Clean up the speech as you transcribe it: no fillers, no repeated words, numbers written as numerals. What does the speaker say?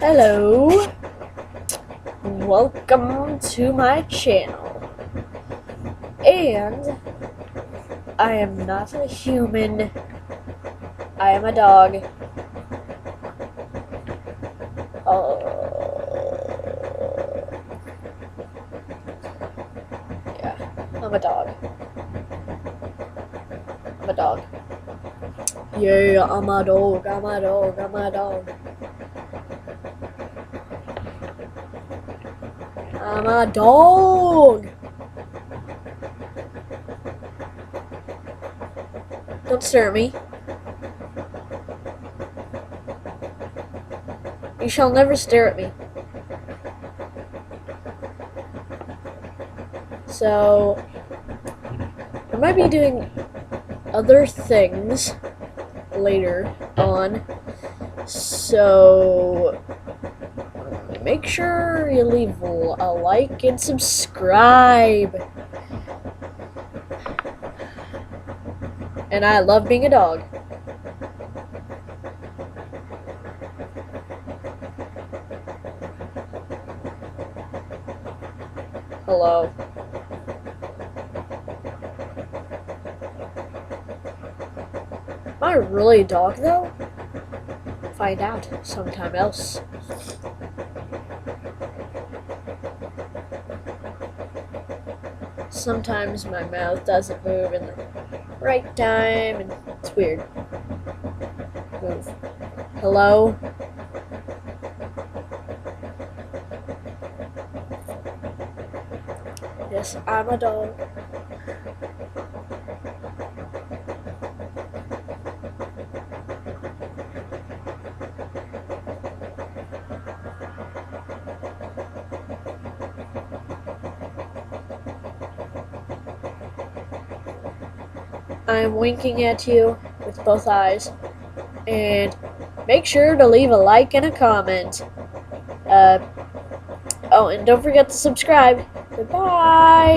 Hello, welcome to my channel, and I am not a human, I am a dog. Yeah, I'm a dog. I'm a dog. Yeah, I'm a dog, I'm a dog, I'm a dog. I'm a dog! Don't stare at me. You shall never stare at me. So, I might be doing other things later on, so make sure you leave a like and subscribe. And I love being a dog. Hello. Am I really a dog though? Find out sometime else. Sometimes my mouth doesn't move in the right time, and it's weird. Move. Hello? Yes, I'm a dog. I'm winking at you with both eyes. And make sure to leave a like and a comment. Oh, and don't forget to subscribe. Goodbye!